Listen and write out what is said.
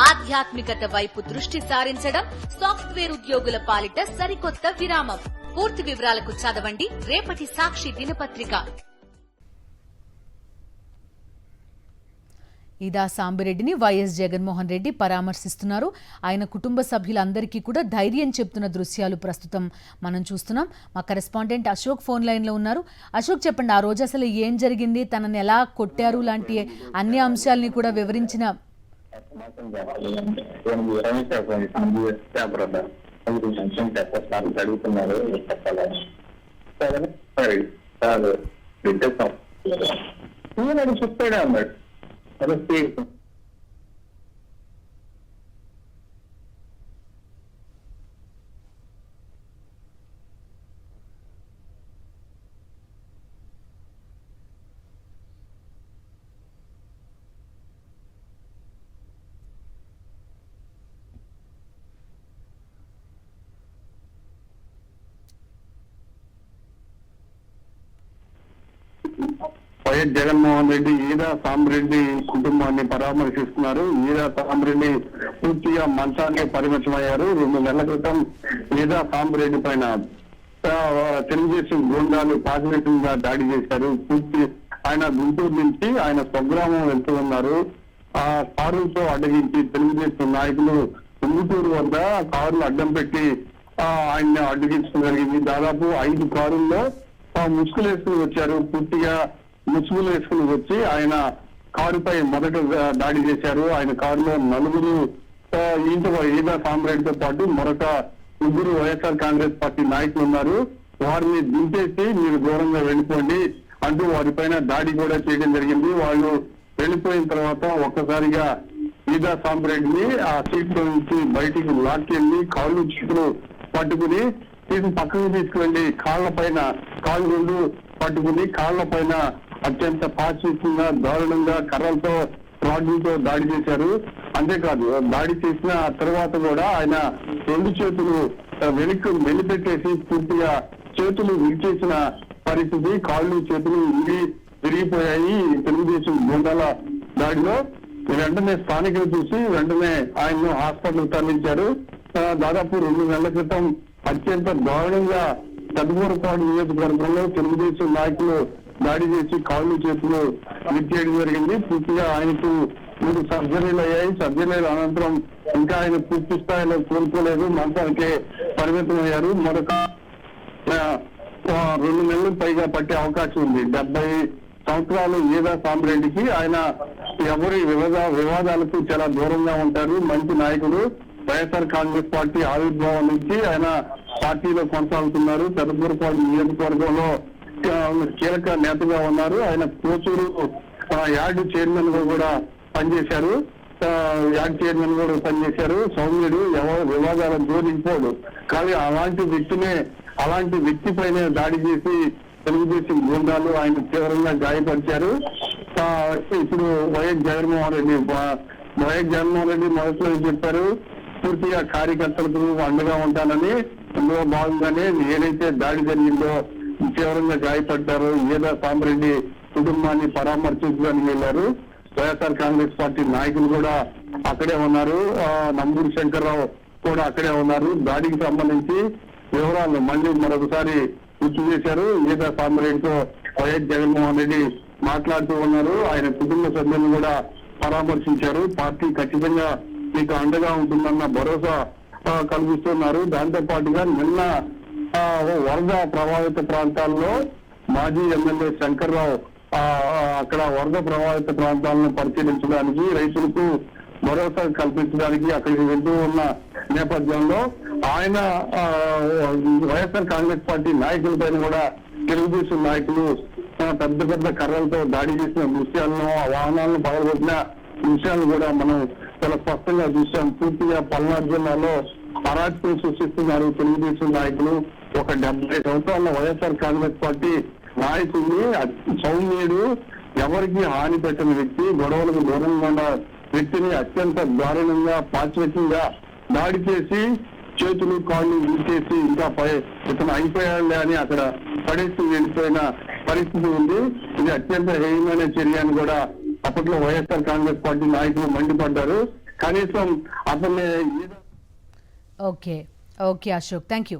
ఆధ్యాత్మికత వైపు దృష్టి సారించడం సాఫ్ట్వేర్ ఉద్యోగుల పాలిట సరికొత్త విరామం. పూర్తి వివరాలకు చదవండి రేపటి సాక్షి దినపత్రిక. ఈదా సాంబిరెడ్డిని వైఎస్ జగన్మోహన్ రెడ్డి పరామర్శిస్తున్నారు. ఆయన కుటుంబ సభ్యులందరికీ కూడా ధైర్యం చెప్తున్న దృశ్యాలు ప్రస్తుతం మనం చూస్తున్నాం. మా కరెస్పాండెంట్ అశోక్ ఫోన్ లైన్లో ఉన్నారు. అశోక్, చెప్పండి, ఆ రోజు అసలు ఏం జరిగింది, తనని ఎలా కొట్టారు లాంటి అన్ని అంశాలని కూడా వివరించిన వైఎస్ జగన్మోహన్ రెడ్డి ఈదా సాంబిరెడ్డి కుటుంబాన్ని పరామర్శిస్తున్నారు. ఈదా సాంబిరెడ్డి పూర్తిగా మంచానికి పరిమితమయ్యారు. 2 నెలల క్రితం ఈదా సాంబిరెడ్డి పైన తెలుగుదేశం గూండాలు పాశవికంగా దాడి చేశారు. ఆయన గుంటూరు నుంచి ఆయన స్వగ్రామం వెళ్తూ ఉన్నారు. ఆ కారులతో అడ్డగించి తెలుగుదేశం నాయకులు గుంటూరు వద్ద కారులు అడ్డం పెట్టి ఆయన్ని అడ్డగించడం జరిగింది. దాదాపు 5 కారుల్లో ముసుగులు వేసుకుని వచ్చారు. పూర్తిగా ముసుగులు వేసుకుని వచ్చి ఆయన కారుపై మొదట దాడి చేశారు. ఆయన కారులో 4 ఈదా సాంబిరెడ్డితో పాటు మరొక 3 వైఎస్ఆర్ కాంగ్రెస్ పార్టీ నాయకులు ఉన్నారు. వారిని దింపేసి మీరు దూరంగా వెళ్ళిపోండి అంటూ వారిపైన దాడి కూడా చేయడం జరిగింది. వాళ్ళు వెళ్ళిపోయిన తర్వాత ఒక్కసారిగా ఈదా సాంబిరెడ్డిని ఆ సీట్లో నుంచి బయటికి లాక్కెళ్ళి కాళ్ళు చేతులు పట్టుకుని పక్కకు తీసుకువెళ్లి కాళ్ల పైన కాళ్ళు 2 పట్టుకుని కాళ్ల పైన అత్యంత పాశవికంగా దారుణంగా కర్రలతో రాడ్లతో దాడి చేశారు. అంతేకాదు, దాడి చేసిన తర్వాత కూడా ఆయన 2 చేతులు వెలిపెట్టేసి పూర్తిగా చేతులు విరిచేసిన పరిస్థితి. కాళ్ళు చేతులు విరిగిపోయాయి తెలుగుదేశం గుండాల దాడిలో. వెంటనే స్థానికులు చూసి వెంటనే ఆయన్ను హాస్పిటల్ తరలించారు. దాదాపు 2 నెలల క్రితం అత్యంత దారుణంగా పెద్దపూరపాడు నియోజకవర్గంలో తెలుగుదేశం నాయకులు దాడి చేసి కాళ్ళు చేతులు విరిచేయడం జరిగింది. పూర్తిగా ఆయనకు 3 సర్జరీలు అయ్యాయి. సర్జరీల అనంతరం ఇంకా ఆయన పూర్తి స్థాయిలో కోలుకోలేదు, మంచానికే పరిమితం అయ్యారు. మరొక 2 నెలలు పైగా పట్టే అవకాశం ఉంది. 70 సంవత్సరాలు ఈదా సాంబిరెడ్డికి. ఆయన ఎవరి వివాదాలకు చాలా దూరంగా ఉంటారు. మంచి నాయకుడు. వైఎస్ఆర్ కాంగ్రెస్ పార్టీ ఆవిర్భావం నుంచి ఆయన పార్టీలో కొనసాగుతున్నారు. పెద్దపూరపాడు నియోజకవర్గంలో కీలక నేతగా ఉన్నారు. ఆయన కోచూరు యార్డు చైర్మన్ గా కూడా పనిచేశారు. సౌమ్యుడు, ఎవరు వివాదాల జోలిపోడు. కానీ అలాంటి వ్యక్తి పైన దాడి చేసి తెలుగుదేశం గూండాలు ఆయన తీవ్రంగా గాయపరిచారు. ఇప్పుడు వైఎస్ జగన్మోహన్ రెడ్డి మొదట్లో చెప్పారు, పూర్తిగా కార్యకర్తలకు అండగా ఉంటానని. అందులో భాగంగానే ఏదైతే దాడి జరిగిందో, తీవ్రంగా గాయపడ్డారో ఈదా సాంబిరెడ్డి కుటుంబాన్ని పరామర్శించడానికి వెళ్లారు. వైఎస్ఆర్ కాంగ్రెస్ పార్టీ నాయకులు కూడా అక్కడే ఉన్నారు. నంబూరు శంకర్రావు కూడా అక్కడే ఉన్నారు. దాడికి సంబంధించి వివరాలు మళ్ళీ మరొకసారి గుర్తు చేశారు. ఈదా సాంబిరెడ్డితో వైఎస్ జగన్మోహన్ రెడ్డి మాట్లాడుతూ ఉన్నారు. ఆయన కుటుంబ సభ్యులను కూడా పరామర్శించారు. పార్టీ ఖచ్చితంగా మీకు అండగా ఉంటుందన్న భరోసా కల్పిస్తున్నారు. దాంతో పాటుగా నిన్న వరద ప్రభావిత ప్రాంతాల్లో మాజీ ఎమ్మెల్యే శంకర్రావు అక్కడ వరద ప్రభావిత ప్రాంతాలను పరిశీలించడానికి, రైతులకు భరోసా కల్పించడానికి అక్కడికి వెళ్తూ ఉన్న నేపథ్యంలో ఆయన వైఎస్ఆర్ కాంగ్రెస్ పార్టీ నాయకులపైన కూడా తెలుగుదేశం నాయకులు పెద్ద పెద్ద కర్రలతో దాడి చేసిన దృశ్యాలను, వాహనాలను పగలగొట్టిన దృశ్యాలను కూడా మనం చాలా స్పష్టంగా చూసాం. పూర్తిగా పల్నాడు జిల్లాలో అరాచకం సృష్టిస్తున్నారు తెలుగుదేశం నాయకులు. ఒక 70 సంవత్సరాల వైఎస్ఆర్ కాంగ్రెస్ పార్టీ నాయకుడిని సౌమ్యుడు, ఎవరికి హాని పెట్టిన వ్యక్తి, గొడవలకు దూరంగా ఉన్న వ్యక్తిని అత్యంత దారుణంగా పాశవికంగా దాడి చేసి చేతులు కాళ్ళు విరిచేసి ఇంకా ఇతను అయిపోయాడులే అని అక్కడ పడేసి వెళ్ళిపోయిన పరిస్థితి ఉంది. ఇది అత్యంత హేయమైన చర్య అని కూడా అప్పట్లో వైఎస్ఆర్ కాంగ్రెస్ పార్టీ నాయకులు మండిపడ్డారు. కనీసం అతన్ని okay okay Ashok, thank you.